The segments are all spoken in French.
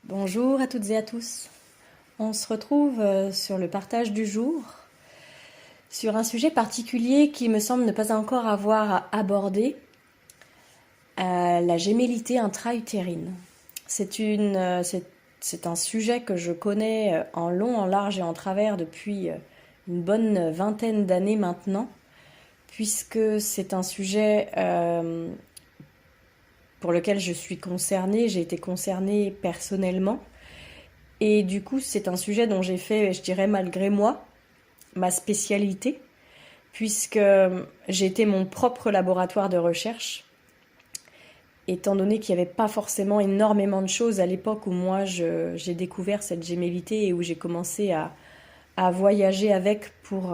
Bonjour à toutes et à tous. On se retrouve sur le partage du jour, sur un sujet particulier qui me semble ne pas encore avoir abordé, la gémellité intra-utérine. C'est un sujet que je connais en long, en large et en travers depuis une bonne vingtaine d'années maintenant, puisque c'est un sujet pour lequel je suis concernée, j'ai été concernée personnellement. Et du coup, c'est un sujet dont j'ai fait, je dirais malgré moi, ma spécialité, puisque j'ai été mon propre laboratoire de recherche, étant donné qu'il n'y avait pas forcément énormément de choses à l'époque où moi j'ai découvert cette gémellité et où j'ai commencé à voyager avec pour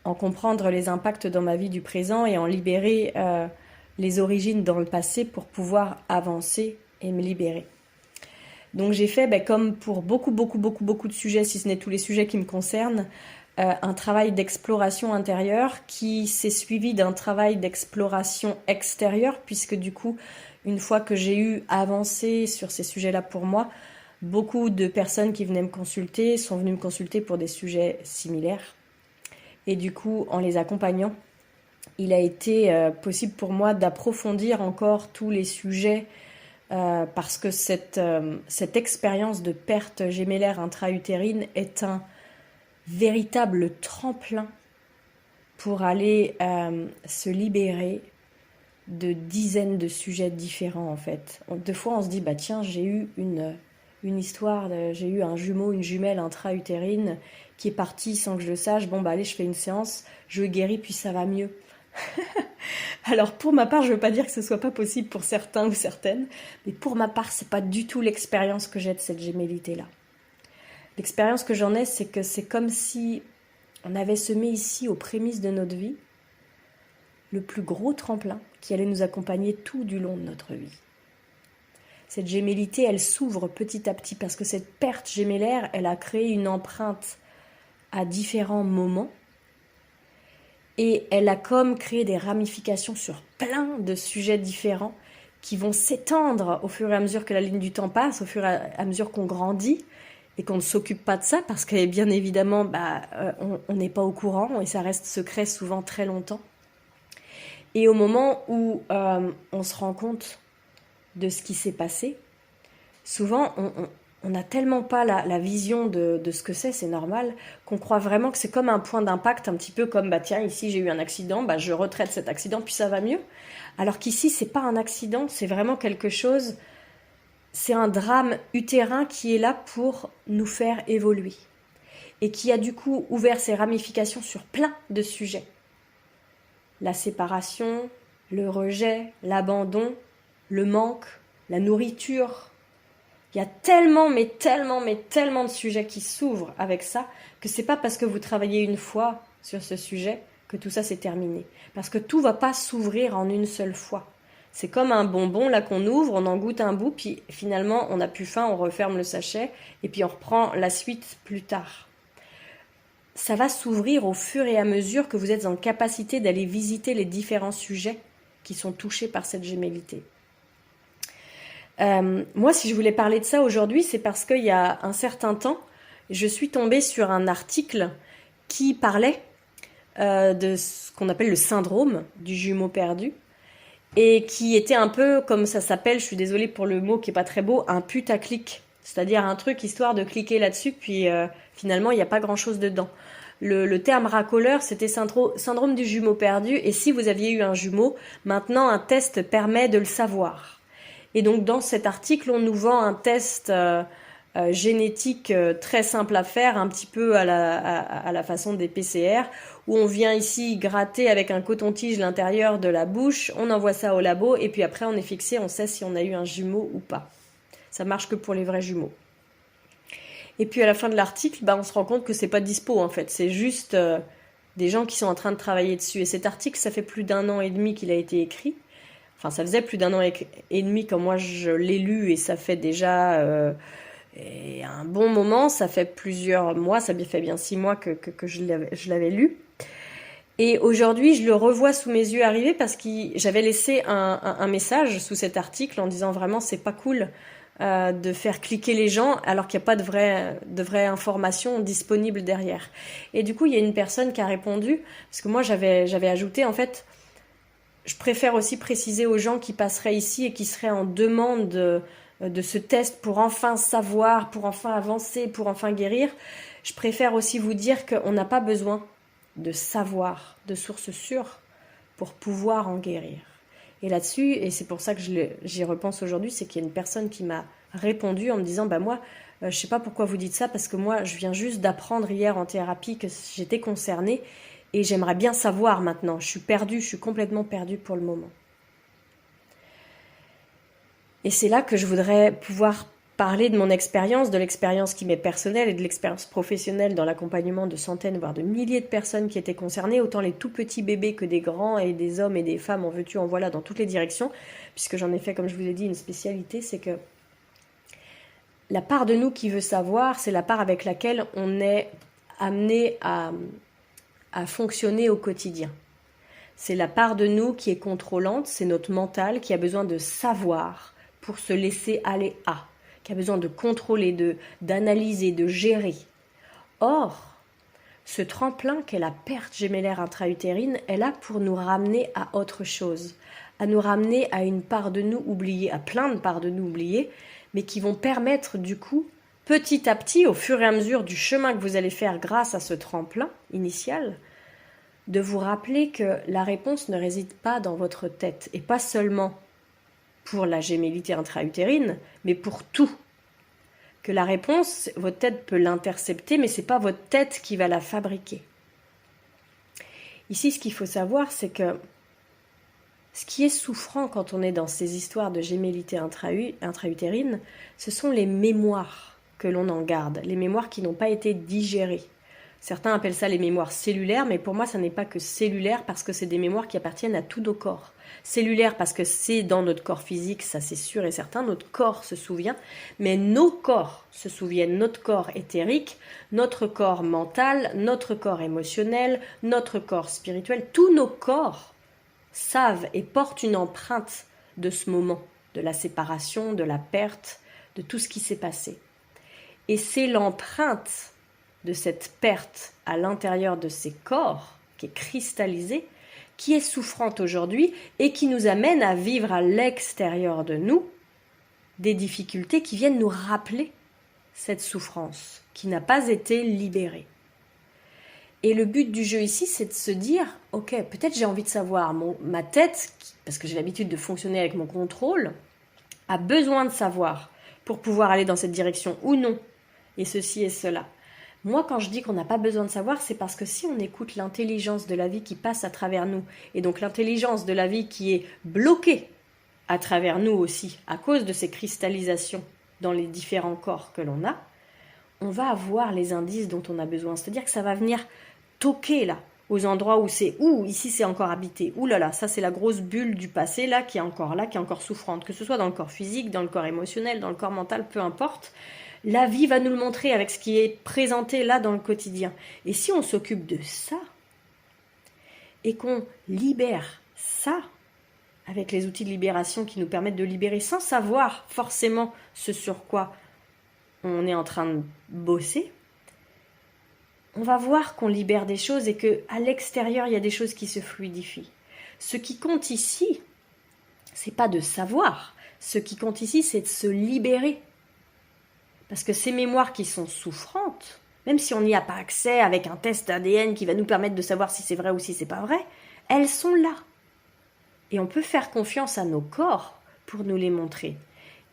en comprendre les impacts dans ma vie du présent et en libérer les origines dans le passé pour pouvoir avancer et me libérer. Donc j'ai fait, comme pour beaucoup de sujets, si ce n'est tous les sujets qui me concernent, un travail d'exploration intérieure qui s'est suivi d'un travail d'exploration extérieure, puisque du coup, une fois que j'ai eu avancé sur ces sujets-là pour moi, beaucoup de personnes qui venaient me consulter sont venues me consulter pour des sujets similaires. Et du coup, en les accompagnant, il a été possible pour moi d'approfondir encore tous les sujets parce que cette expérience de perte gémellaire intra-utérine est un véritable tremplin pour aller se libérer de dizaines de sujets différents en fait. Deux fois on se dit tiens, j'ai eu une histoire, j'ai eu un jumeau, une jumelle intra-utérine qui est partie sans que je le sache. Allez, je fais une séance, je guéris puis ça va mieux. Alors pour ma part, je veux pas dire que ce soit pas possible pour certains ou certaines, mais pour ma part, c'est pas du tout l'expérience que j'ai de cette gémellité-là. L'expérience que j'en ai, c'est que c'est comme si on avait semé ici, aux prémices de notre vie, le plus gros tremplin qui allait nous accompagner tout du long de notre vie. Cette gémellité, elle s'ouvre petit à petit parce que cette perte gémellaire, elle a créé une empreinte à différents moments. Et elle a comme créé des ramifications sur plein de sujets différents qui vont s'étendre au fur et à mesure que la ligne du temps passe, au fur et à mesure qu'on grandit et qu'on ne s'occupe pas de ça parce que bien évidemment on n'est pas au courant et ça reste secret souvent très longtemps. Et au moment où on se rend compte de ce qui s'est passé, souvent on n'a tellement pas la vision de ce que c'est normal, qu'on croit vraiment que c'est comme un point d'impact, un petit peu comme, tiens, ici j'ai eu un accident, je retraite cet accident, puis ça va mieux. Alors qu'ici, c'est pas un accident, c'est vraiment quelque chose, c'est un drame utérin qui est là pour nous faire évoluer. Et qui a du coup ouvert ses ramifications sur plein de sujets. La séparation, le rejet, l'abandon, le manque, la nourriture. Il y a tellement de sujets qui s'ouvrent avec ça que c'est pas parce que vous travaillez une fois sur ce sujet que tout ça c'est terminé. Parce que tout va pas s'ouvrir en une seule fois. C'est comme un bonbon là qu'on ouvre, on en goûte un bout, puis finalement on n'a plus faim, on referme le sachet et puis on reprend la suite plus tard. Ça va s'ouvrir au fur et à mesure que vous êtes en capacité d'aller visiter les différents sujets qui sont touchés par cette gémellité. Moi, si je voulais parler de ça aujourd'hui, c'est parce qu'il y a un certain temps, je suis tombée sur un article qui parlait de ce qu'on appelle le syndrome du jumeau perdu et qui était un peu, comme ça s'appelle, je suis désolée pour le mot qui est pas très beau, un putaclic, c'est-à-dire un truc histoire de cliquer là-dessus puis finalement il n'y a pas grand-chose dedans. Le terme racoleur, c'était syndrome du jumeau perdu, et si vous aviez eu un jumeau, maintenant un test permet de le savoir. Et donc dans cet article, on nous vend un test génétique très simple à faire, un petit peu à la façon des PCR, où on vient ici gratter avec un coton-tige l'intérieur de la bouche, on envoie ça au labo, et puis après on est fixé, on sait si on a eu un jumeau ou pas. Ça marche que pour les vrais jumeaux. Et puis à la fin de l'article, on se rend compte que c'est pas dispo en fait, c'est juste des gens qui sont en train de travailler dessus. Et cet article, ça fait plus d'1 an et demi qu'il a été écrit. Enfin, ça faisait plus d'1 an et demi quand moi je l'ai lu, et ça fait déjà un bon moment, ça fait plusieurs mois, ça fait bien 6 mois que je l'avais lu. Et aujourd'hui, je le revois sous mes yeux arriver parce que j'avais laissé un message sous cet article en disant vraiment c'est pas cool de faire cliquer les gens alors qu'il n'y a pas de vraie information disponible derrière. Et du coup, il y a une personne qui a répondu, parce que moi j'avais ajouté, en fait, je préfère aussi préciser aux gens qui passeraient ici et qui seraient en demande de ce test pour enfin savoir, pour enfin avancer, pour enfin guérir. Je préfère aussi vous dire qu'on n'a pas besoin de savoir, de sources sûres, pour pouvoir en guérir. Et là-dessus, et c'est pour ça que j'y repense aujourd'hui, c'est qu'il y a une personne qui m'a répondu en me disant, bah moi, je sais pas pourquoi vous dites ça, parce que moi, je viens juste d'apprendre hier en thérapie que j'étais concernée, et j'aimerais bien savoir maintenant. Je suis perdue, je suis complètement perdue pour le moment. Et c'est là que je voudrais pouvoir parler de mon expérience, de l'expérience qui m'est personnelle et de l'expérience professionnelle dans l'accompagnement de centaines, voire de milliers de personnes qui étaient concernées, autant les tout petits bébés que des grands et des hommes et des femmes, en veux-tu, en voilà, dans toutes les directions, puisque j'en ai fait, comme je vous ai dit, une spécialité, c'est que la part de nous qui veut savoir, c'est la part avec laquelle on est amené à fonctionner au quotidien. C'est la part de nous qui est contrôlante, c'est notre mental qui a besoin de savoir pour se laisser aller à, qui a besoin de contrôler, d'analyser, de gérer. Or, ce tremplin qu'est la perte gémellaire intra-utérine est là pour nous ramener à autre chose, à nous ramener à une part de nous oubliée, à plein de parts de nous oubliées, mais qui vont permettre du coup, petit à petit, au fur et à mesure du chemin que vous allez faire grâce à ce tremplin initial, de vous rappeler que la réponse ne réside pas dans votre tête, et pas seulement pour la gémellité intra-utérine, mais pour tout. Que la réponse, votre tête peut l'intercepter, mais ce n'est pas votre tête qui va la fabriquer. Ici, ce qu'il faut savoir, c'est que ce qui est souffrant quand on est dans ces histoires de gémellité intra-utérine, ce sont les mémoires que l'on en garde, les mémoires qui n'ont pas été digérées. Certains appellent ça les mémoires cellulaires, mais pour moi, ça n'est pas que cellulaire parce que c'est des mémoires qui appartiennent à tous nos corps. Cellulaire parce que c'est dans notre corps physique, ça c'est sûr et certain, notre corps se souvient, mais nos corps se souviennent, notre corps éthérique, notre corps mental, notre corps émotionnel, notre corps spirituel, tous nos corps savent et portent une empreinte de ce moment, de la séparation, de la perte, de tout ce qui s'est passé. Et c'est l'empreinte de cette perte à l'intérieur de ces corps, qui est cristallisée, qui est souffrante aujourd'hui et qui nous amène à vivre à l'extérieur de nous des difficultés qui viennent nous rappeler cette souffrance qui n'a pas été libérée. Et le but du jeu ici, c'est de se dire, ok, peut-être j'ai envie de savoir, ma tête, parce que j'ai l'habitude de fonctionner avec mon contrôle, a besoin de savoir pour pouvoir aller dans cette direction ou non, et ceci et cela. Moi, quand je dis qu'on n'a pas besoin de savoir, c'est parce que si on écoute l'intelligence de la vie qui passe à travers nous, et donc l'intelligence de la vie qui est bloquée à travers nous aussi, à cause de ces cristallisations dans les différents corps que l'on a, on va avoir les indices dont on a besoin. C'est-à-dire que ça va venir toquer là, aux endroits où c'est, ici c'est encore habité, là là, ça c'est la grosse bulle du passé là, qui est encore souffrante, que ce soit dans le corps physique, dans le corps émotionnel, dans le corps mental, peu importe. La vie va nous le montrer avec ce qui est présenté là dans le quotidien. Et si on s'occupe de ça, et qu'on libère ça, avec les outils de libération qui nous permettent de libérer sans savoir forcément ce sur quoi on est en train de bosser, on va voir qu'on libère des choses et qu'à l'extérieur, il y a des choses qui se fluidifient. Ce qui compte ici, c'est pas de savoir. Ce qui compte ici, c'est de se libérer. Parce que ces mémoires qui sont souffrantes, même si on n'y a pas accès avec un test ADN qui va nous permettre de savoir si c'est vrai ou si c'est pas vrai, elles sont là. Et on peut faire confiance à nos corps pour nous les montrer.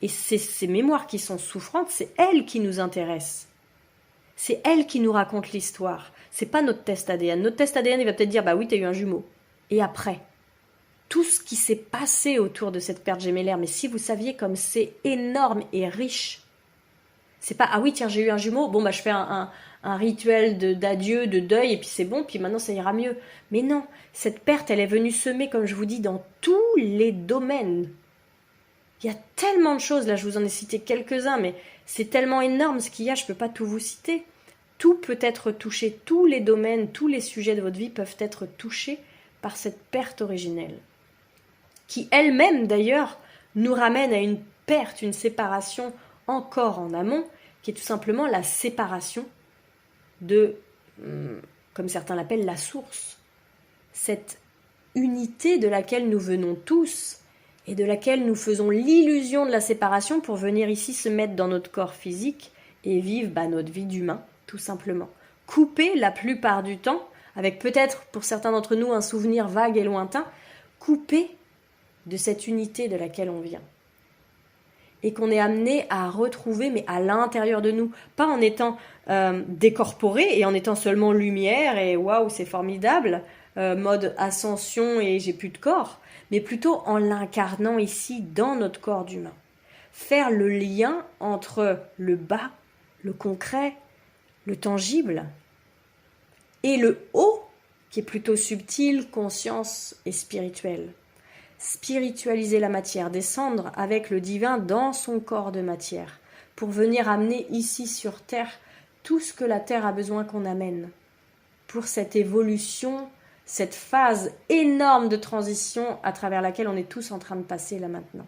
Et c'est ces mémoires qui sont souffrantes, c'est elles qui nous intéressent. C'est elles qui nous racontent l'histoire. C'est pas notre test ADN. Notre test ADN, il va peut-être dire, bah oui, t'as eu un jumeau. Et après, tout ce qui s'est passé autour de cette perte gémellaire, mais si vous saviez comme c'est énorme et riche. C'est pas, ah oui, tiens, j'ai eu un jumeau, bon, bah je fais un rituel d'adieu, de deuil, et puis c'est bon, puis maintenant ça ira mieux. Mais non, cette perte, elle est venue semer, comme je vous dis, dans tous les domaines. Il y a tellement de choses, là je vous en ai cité quelques-uns, mais c'est tellement énorme ce qu'il y a, je ne peux pas tout vous citer. Tout peut être touché, tous les domaines, tous les sujets de votre vie peuvent être touchés par cette perte originelle. Qui elle-même d'ailleurs nous ramène à une perte, une séparation encore en amont, qui est tout simplement la séparation de, comme certains l'appellent, la source. Cette unité de laquelle nous venons tous et de laquelle nous faisons l'illusion de la séparation pour venir ici se mettre dans notre corps physique et vivre notre vie d'humain, tout simplement. Coupé la plupart du temps, avec peut-être pour certains d'entre nous un souvenir vague et lointain, coupé de cette unité de laquelle on vient. Et qu'on est amené à retrouver, mais à l'intérieur de nous, pas en étant décorporé et en étant seulement lumière et waouh, c'est formidable, mode ascension et j'ai plus de corps, mais plutôt en l'incarnant ici dans notre corps d'humain. Faire le lien entre le bas, le concret, le tangible, et le haut, qui est plutôt subtil, conscience et spirituel. Spiritualiser la matière, descendre avec le divin dans son corps de matière, pour venir amener ici sur Terre tout ce que la Terre a besoin qu'on amène, pour cette évolution, cette phase énorme de transition à travers laquelle on est tous en train de passer là maintenant.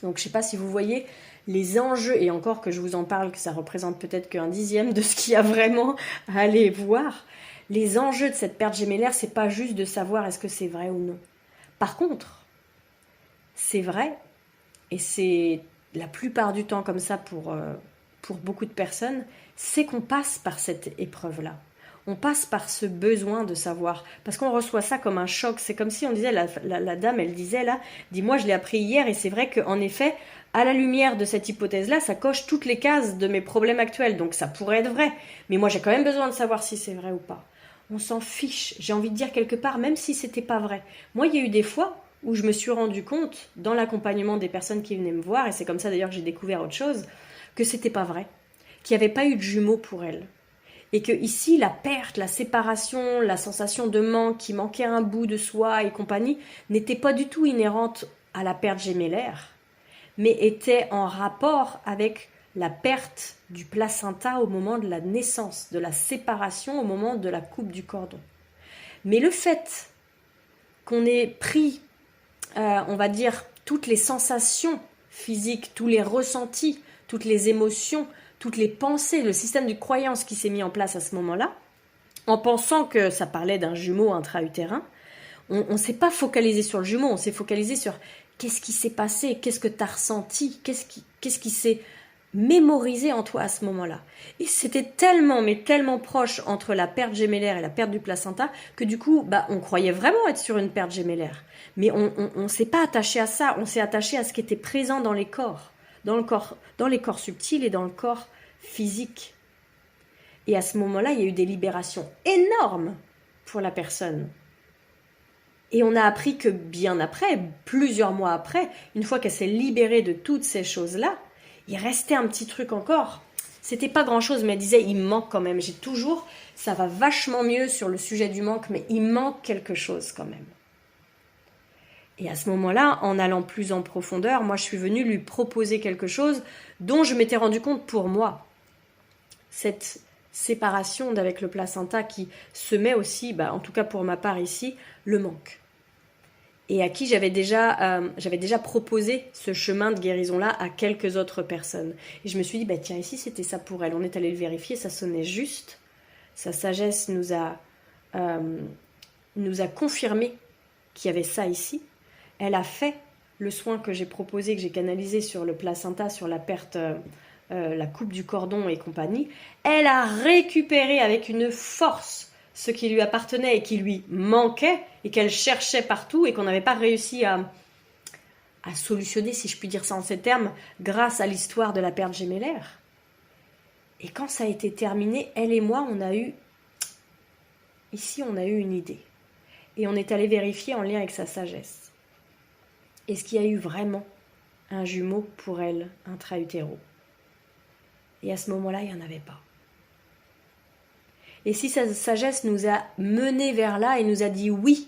Donc je ne sais pas si vous voyez les enjeux, et encore que je vous en parle, que ça représente peut-être qu'un dixième de ce qu'il y a vraiment à aller voir. Les enjeux de cette perte gémellaire, c'est pas juste de savoir est-ce que c'est vrai ou non. Par contre, c'est vrai, et c'est la plupart du temps comme ça pour beaucoup de personnes, c'est qu'on passe par cette épreuve-là. On passe par ce besoin de savoir, parce qu'on reçoit ça comme un choc. C'est comme si on disait, la dame, elle disait là, dis-moi, je l'ai appris hier, et c'est vrai qu'en effet, à la lumière de cette hypothèse-là, ça coche toutes les cases de mes problèmes actuels, donc ça pourrait être vrai. Mais moi, j'ai quand même besoin de savoir si c'est vrai ou pas. On s'en fiche, j'ai envie de dire quelque part, même si c'était pas vrai. Moi, il y a eu des fois où je me suis rendu compte, dans l'accompagnement des personnes qui venaient me voir, et c'est comme ça d'ailleurs que j'ai découvert autre chose, que c'était pas vrai, qu'il n'y avait pas eu de jumeaux pour elles. Et que ici, la perte, la séparation, la sensation de manque, qui manquait un bout de soi et compagnie, n'était pas du tout inhérente à la perte gémellaire, mais était en rapport avec la perte du placenta au moment de la naissance, de la séparation au moment de la coupe du cordon. Mais le fait qu'on ait pris, on va dire, toutes les sensations physiques, tous les ressentis, toutes les émotions, toutes les pensées, le système de croyance qui s'est mis en place à ce moment-là, en pensant que ça parlait d'un jumeau intra-utérin, on ne s'est pas focalisé sur le jumeau, on s'est focalisé sur qu'est-ce qui s'est passé, qu'est-ce que tu as ressenti, qu'est-ce qui s'est mémorisé en toi à ce moment-là. Et c'était tellement, mais tellement proche entre la perte gémellaire et la perte du placenta que du coup, on croyait vraiment être sur une perte gémellaire. Mais on s'est pas attaché à ça, on s'est attaché à ce qui était présent dans les corps, dans les corps subtils et dans le corps physique. Et à ce moment-là, il y a eu des libérations énormes pour la personne. Et on a appris que bien après, plusieurs mois après, une fois qu'elle s'est libérée de toutes ces choses-là, il restait un petit truc encore. C'était pas grand-chose, mais elle disait, il me manque quand même. J'ai toujours, ça va vachement mieux sur le sujet du manque, mais il manque quelque chose quand même. Et à ce moment-là, en allant plus en profondeur, moi je suis venue lui proposer quelque chose dont je m'étais rendu compte pour moi. Cette séparation d'avec le placenta qui semait aussi, en tout cas pour ma part ici, le manque. Et à qui j'avais déjà proposé ce chemin de guérison-là à quelques autres personnes. Et je me suis dit, tiens, ici c'était ça pour elle. On est allé le vérifier, ça sonnait juste. Sa sagesse nous a confirmé qu'il y avait ça ici. Elle a fait le soin que j'ai proposé, que j'ai canalisé sur le placenta, sur la perte, la coupe du cordon et compagnie. Elle a récupéré avec une force ce qui lui appartenait et qui lui manquait et qu'elle cherchait partout et qu'on n'avait pas réussi à solutionner, si je puis dire ça en ces termes, grâce à l'histoire de la perte gémellaire. Et quand ça a été terminé, elle et moi, on a eu une idée. Et on est allé vérifier en lien avec sa sagesse. Est-ce qu'il y a eu vraiment un jumeau pour elle, intra-utéro? Et à ce moment-là, il n'y en avait pas. Et si sa sagesse nous a menés vers là et nous a dit oui,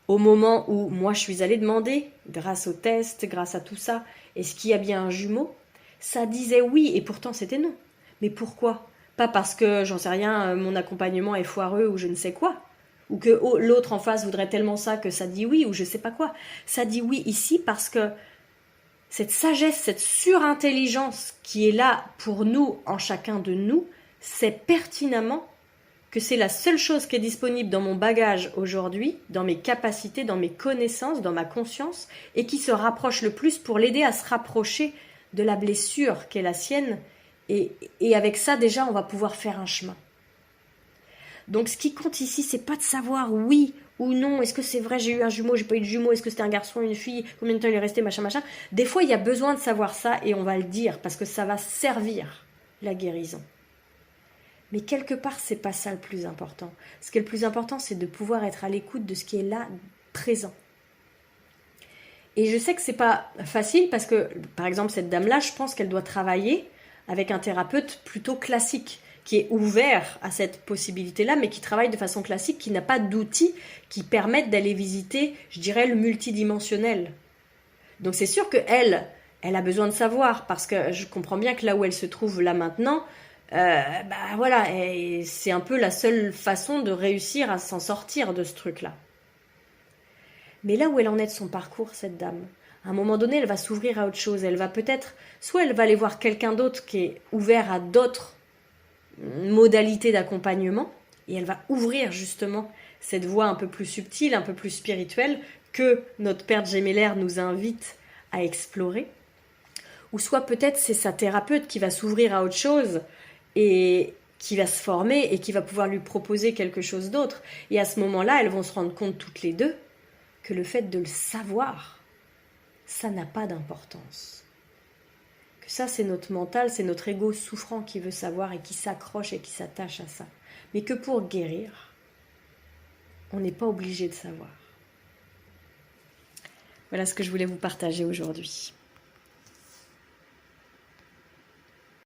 au moment où moi je suis allée demander, grâce au test, grâce à tout ça, est-ce qu'il y a bien un jumeau? Ça disait oui, et pourtant c'était non. Mais pourquoi? Pas parce que, j'en sais rien, mon accompagnement est foireux ou je ne sais quoi, ou que l'autre en face voudrait tellement ça que ça dit oui, ou je sais pas quoi. Ça dit oui ici parce que cette sagesse, cette surintelligence qui est là pour nous, en chacun de nous, sait pertinemment que c'est la seule chose qui est disponible dans mon bagage aujourd'hui, dans mes capacités, dans mes connaissances, dans ma conscience, et qui se rapproche le plus pour l'aider à se rapprocher de la blessure qu'est la sienne. Et avec ça, déjà, on va pouvoir faire un chemin. Donc, ce qui compte ici, c'est pas de savoir oui ou non. Est-ce que c'est vrai, j'ai eu un jumeau, j'ai pas eu de jumeau, est-ce que c'était un garçon, une fille, combien de temps il est resté, machin, machin. Des fois, il y a besoin de savoir ça et on va le dire parce que ça va servir la guérison. Mais quelque part, c'est pas ça le plus important. Ce qui est le plus important, c'est de pouvoir être à l'écoute de ce qui est là, présent. Et je sais que c'est pas facile parce que, par exemple, cette dame-là, je pense qu'elle doit travailler avec un thérapeute plutôt classique, qui est ouvert à cette possibilité-là, mais qui travaille de façon classique, qui n'a pas d'outils qui permettent d'aller visiter, je dirais, le multidimensionnel. Donc c'est sûr qu'elle, elle a besoin de savoir, parce que je comprends bien que là où elle se trouve là maintenant, voilà, c'est un peu la seule façon de réussir à s'en sortir de ce truc-là. Mais là où elle en est de son parcours, cette dame, à un moment donné, elle va s'ouvrir à autre chose. Elle va peut-être, soit elle va aller voir quelqu'un d'autre qui est ouvert à d'autres modalités d'accompagnement, et elle va ouvrir justement cette voie un peu plus subtile, un peu plus spirituelle, que notre Père Gemellaire nous invite à explorer. Ou soit peut-être c'est sa thérapeute qui va s'ouvrir à autre chose, et qui va se former et qui va pouvoir lui proposer quelque chose d'autre. Et à ce moment-là, elles vont se rendre compte toutes les deux que le fait de le savoir, ça n'a pas d'importance. Que ça, c'est notre mental, c'est notre ego souffrant qui veut savoir et qui s'accroche et qui s'attache à ça. Mais que pour guérir, on n'est pas obligé de savoir. Voilà ce que je voulais vous partager aujourd'hui.